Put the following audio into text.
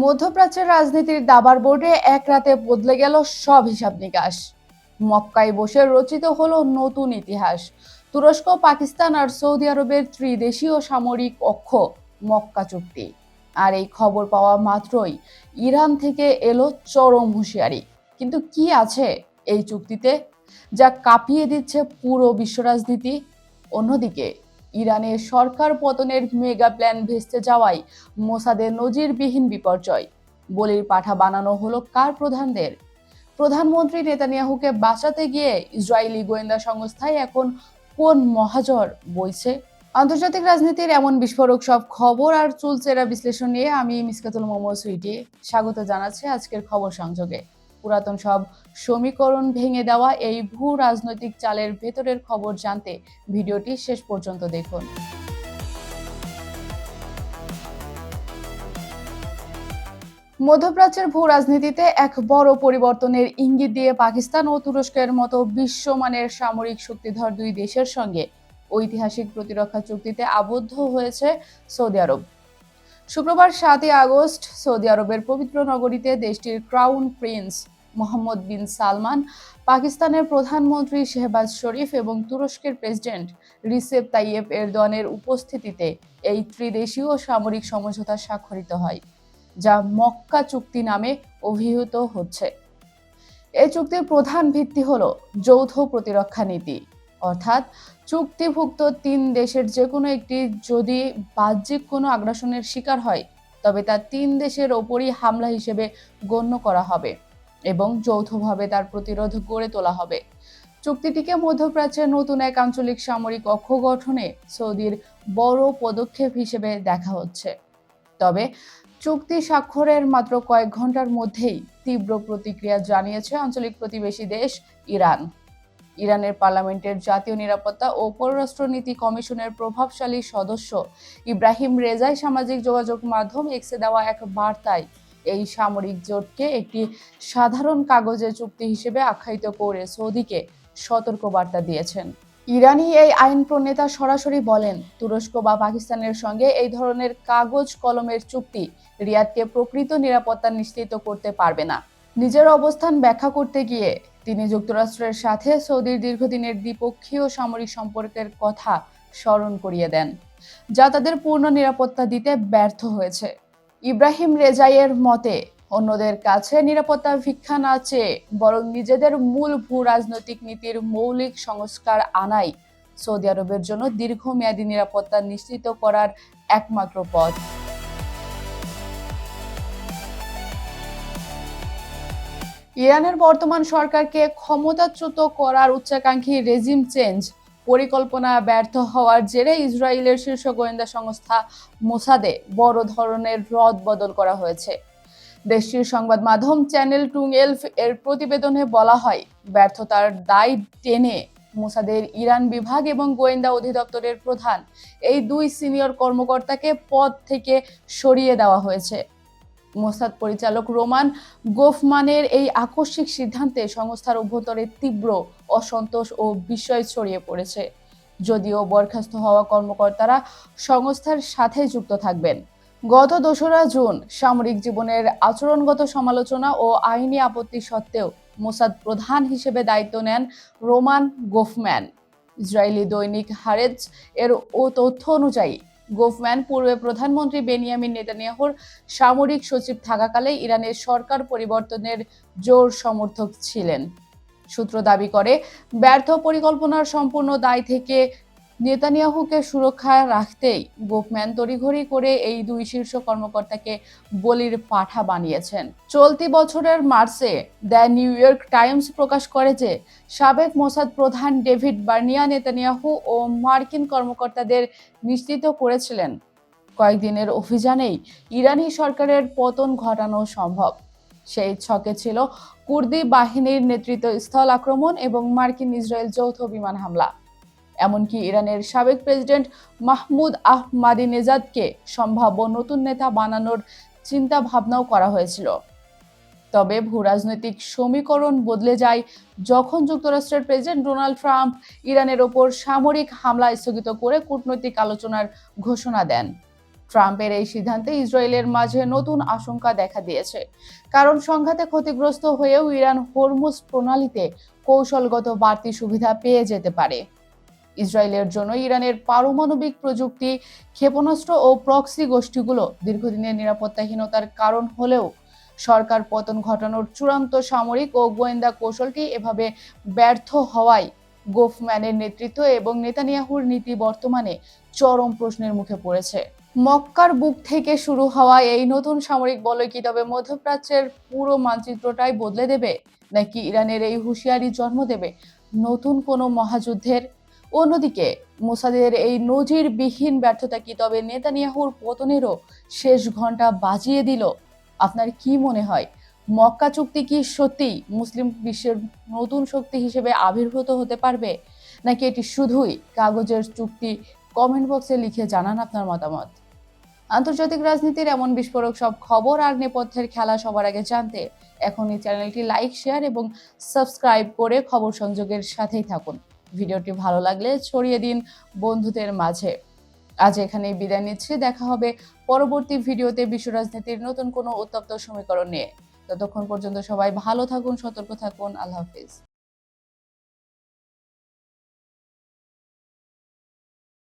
মধ্যপ্রাচ্যের রাজনীতির দাবার বোর্ডে এক রাতে বদলে গেল সব হিসাব নিকাশ। মক্কায় বসে রচিত হলো নতুন ইতিহাস। তুরস্ক, পাকিস্তান আর সৌদি আরবের ত্রিদেশীয় সামরিক অক্ষ মক্কা চুক্তি। আর এই খবর পাওয়া মাত্রই ইরান থেকে এলো চরম হুঁশিয়ারি। কিন্তু কি আছে এই চুক্তিতে যা কাঁপিয়ে দিচ্ছে পুরো বিশ্ব রাজনীতি? অন্যদিকে ইরানের সরকার পতনের মেগা প্ল্যান ভেস্তে যাওয়ায় মোসাদের নজিরবিহীন বিপর্যয়। বলির পাঠা বানানো হলো কার প্রধানদের? প্রধানমন্ত্রী নেতানিয়াহুকে বাঁচাতে গিয়ে ইসরায়েলি গোয়েন্দা সংস্থায় এখন কোন মহাজর বইছে? আন্তর্জাতিক রাজনীতির এমন বিস্ফোরক সব খবর আর চুলচেরা বিশ্লেষণ নিয়ে আমি মিসকাতুল মোমো সুইটি স্বাগত জানাচ্ছি আজকের খবর সংযোগে। পুরাতন সব সমীকরণ ভেঙে দেওয়া এই ভূ রাজনৈতিক চালের ভেতরের খবর জানতে ভিডিওটি শেষ পর্যন্ত দেখুন। মধ্যপ্রাচ্যের ভূ রাজনীতিতে এক বড় পরিবর্তনের ইঙ্গিত দিয়ে পাকিস্তান ও তুরস্কের মতো বিশ্বমানের সামরিক শক্তিধর দুই দেশের সঙ্গে ঐতিহাসিক প্রতিরক্ষা চুক্তিতে আবদ্ধ হয়েছে সৌদি আরব। শুক্রবার 7 আগস্ট সৌদি আরবের পবিত্র নগরীতে দেশটির ক্রাউন প্রিন্স মোহাম্মদ বিন সালমান, পাকিস্তানের প্রধানমন্ত্রী শেহবাজ শরীফ এবং তুরস্কের প্রেসিডেন্ট রিসেপ তাইয়েপ এরদোয়ানের উপস্থিতিতে এই ত্রিদেশীয় সামরিক সমঝোতা স্বাক্ষরিত হয়, যা মক্কা চুক্তি নামে অভিহিত হচ্ছে। এই চুক্তির প্রধান ভিত্তি হলো যৌথ প্রতিরক্ষা নীতি, অর্থাৎ চুক্তিভুক্ত তিন দেশের যে কোনো একটি যদি বাহ্যিক কোনো আগ্রাসনের শিকার হয় তবে তা তিন দেশের ওপরই হামলা হিসেবে গণ্য করা হবে এবং যৌথভাবে তার প্রতিরোধ গড়ে তোলা হবে। চুক্তিটিকে মধ্যপ্রাচ্যের নতুন এক আঞ্চলিক সামরিক অক্ষ গঠনে সৌদির বড় পদক্ষেপ হিসেবে দেখা হচ্ছে। তবে চুক্তি স্বাক্ষরের মাত্র কয়েক ঘন্টার মধ্যেই তীব্র প্রতিক্রিয়া জানিয়েছে আঞ্চলিক প্রতিবেশী দেশ ইরান। ইরানের পার্লামেন্টের জাতীয় নিরাপত্তা ও পররাষ্ট্রনীতি কমিশনের প্রভাবশালী সদস্য ইব্রাহিম রেজাই সামাজিক যোগাযোগ মাধ্যম এক্সে দেওয়া এক বার্তায় এই সামরিক জোটকে একটি সাধারণ কাগজের চুক্তি হিসেবে আখ্যায়িত করে সৌদিকে সতর্ক বার্তা দিয়েছেন। ইরানি এই আইন প্রণেতা সরাসরি বলেন, তুরস্ক বা পাকিস্তানের সঙ্গে এই ধরনের কাগজ কলমের চুক্তি রিয়াদকে প্রকৃত নিরাপত্তা নিশ্চিত করতে পারবে না। নিজের অবস্থান ব্যাখ্যা করতে গিয়ে তিনি যুক্তরাষ্ট্রের সাথে সৌদির দীর্ঘদিনের দ্বিপক্ষীয় সামরিক সম্পর্কের কথা স্মরণ করিয়ে দেন, যা তাদের পূর্ণ নিরাপত্তা দিতে ব্যর্থ হয়েছে। ইব্রাহিম রেজাইয়ের মতে, অন্যদের কাছে নিরাপত্তা ভিক্ষা না চেয়ে বরং নিজেদের মূল ভূ রাজনৈতিক নীতির মৌলিক সংস্কার আনাই সৌদি আরবের জন্য দীর্ঘমেয়াদী নিরাপত্তা নিশ্চিত করার একমাত্র পথ। ইরানের বর্তমান সরকারকে ক্ষমতাচ্যুত করার উচ্চাকাঙ্ক্ষী রেজিম চেঞ্জ পরিকল্পনা ব্যর্থ হওয়ার জেরে ইসরায়েলের শীর্ষ গোয়েন্দা সংস্থা মোসাদে বড় ধরনের রদবদল করা হয়েছে। দেশটির সংবাদ মাধ্যম চ্যানেল 12 এর প্রতিবেদনে বলা হয়, ব্যর্থতার দায় টেনে মোসাদের ইরান বিভাগ এবং গোয়েন্দা অধিদপ্তরের প্রধান এই দুই সিনিয়র কর্মকর্তাকে পদ থেকে সরিয়ে দেওয়া হয়েছে। মোসাদ পরিচালক রোমান গোফমানের এই আকস্মিক সিদ্ধান্তে সংস্থার অভ্যন্তরে তীব্র অসন্তোষ ও বিস্ময় ছড়িয়ে পড়েছে। যদিও বরখাস্ত হওয়া কর্মকর্তারা সংস্থার সাথে যুক্ত থাকবেন। গত 2রা জুন সামরিক জীবনের আচরণগত সমালোচনা ও আইনি আপত্তি সত্ত্বেও মোসাদ প্রধান হিসেবে দায়িত্ব নেন রোমান গোফম্যান। ইসরায়েলি দৈনিক হারেজ এর তথ্য অনুযায়ী গোফম্যান পূর্বে প্রধানমন্ত্রী বেনিয়ামিন নেতানিয়াহুর সামরিক সচিব থাকাকালে ইরানের সরকার পরিবর্তনের জোর সমর্থক ছিলেন। সূত্র দাবি করে, ব্যর্থ পরিকল্পনার সম্পূর্ণ দায় থেকে নেতানিয়াহুকে সুরক্ষা রাখতেই গোফম্যান তড়িঘড়ি করে এই দুই শীর্ষ কর্মকর্তাকে বলির পাঠা বানিয়েছেন। চলতি বছরের মার্চে দ্য নিউ ইয়র্ক টাইমস প্রকাশ করে যে সাবেক মোসাদ প্রধান ডেভিড বার্নিয়া নেতানিয়াহু ও মার্কিন কর্মকর্তাদের নিশ্চিত করেছিলেন কয়েকদিনের অভিযানেই ইরানি সরকারের পতন ঘটানো সম্ভব। সেই ছকে ছিল কুর্দি বাহিনীর নেতৃত্ব স্থল আক্রমণ এবং মার্কিন ইসরায়েল যৌথ বিমান হামলা। এমনকি ইরানের সাবেক প্রেসিডেন্ট মাহমুদ আহমাদিনেজাদকে সম্ভাব্য নতুন নেতা বানানোর চিন্তা ভাবনাও করা হয়েছিল। তবে ভূরাজনৈতিক সমীকরণ বদলে যায় যখন যুক্তরাষ্ট্রের প্রেসিডেন্ট ডোনাল্ড ট্রাম্প ইরানের ওপর সামরিক হামলা স্থগিত করে কূটনৈতিক আলোচনার ঘোষণা দেন। ট্রাম্পের এই সিদ্ধান্তে ইসরায়েলের মাঝে নতুন আশঙ্কা দেখা দিয়েছে, কারণ সংঘাতে ক্ষতিগ্রস্ত হয়েও ইরান হরমুজ প্রণালীতে কৌশলগত বাড়তি সুবিধা পেয়ে যেতে পারে। ইসরায়েলের জন্য ইরানের পারমাণবিক প্রযুক্তি, ক্ষেপণাস্ত্র ও প্রক্সি গোষ্ঠীগুলো দীর্ঘদিনের নিরাপত্তাহীনতার কারণ হলেও সরকার পতন ঘটানোর চূড়ান্ত সামরিক ও গোয়েন্দা কৌশলটি এভাবে ব্যর্থ হওয়ায় গোফম্যানের নেতৃত্ব এবং নেতানিয়াহুর নীতি বর্তমানে চরম প্রশ্নের মুখে পড়েছে। মক্কার বুক থেকে শুরু হওয়া এই নতুন সামরিক বলয় কি তবে মধ্যপ্রাচ্যের পুরো মানচিত্রটাই বদলে দেবে, নাকি ইরানের এই হুঁশিয়ারি জন্ম দেবে নতুন কোনো মহাযুদ্ধের? অন্যদিকে মোসাদের এই নজিরবিহীন ব্যর্থতা কি তবে নেতানিয়াহুর পতনেরও শেষ ঘন্টা বাজিয়ে দিল? আপনার কি মনে হয়, মক্কা চুক্তি কি সত্যি মুসলিম বিশ্বের নতুন শক্তি হিসেবে আবির্ভূত হতে পারবে, নাকি এটি শুধুই কাগজের চুক্তি? কমেন্ট বক্সে লিখে জানান আপনার মতামত। আন্তর্জাতিক রাজনীতির এমন বিস্ফোরক সব খবর আর নেপথ্যের খেলা সবার আগে জানতে এখনই চ্যানেলটি লাইক, শেয়ার এবং সাবস্ক্রাইব করে খবর সংযোগের সাথেই থাকুন। ভিডিওটি ভালো লাগলে ছড়িয়ে দিন বন্ধুদের মাঝে। আজ এখানেই বিদায় নিচ্ছি, দেখা হবে পরবর্তী ভিডিওতে বিশ্ব রাজনীতির নতুন কোনো উত্তপ্ত সমীকরণ নিয়ে। ততক্ষণ পর্যন্ত সবাই ভালো থাকুন, সতর্ক থাকুন। আল্লাহ হাফিজ।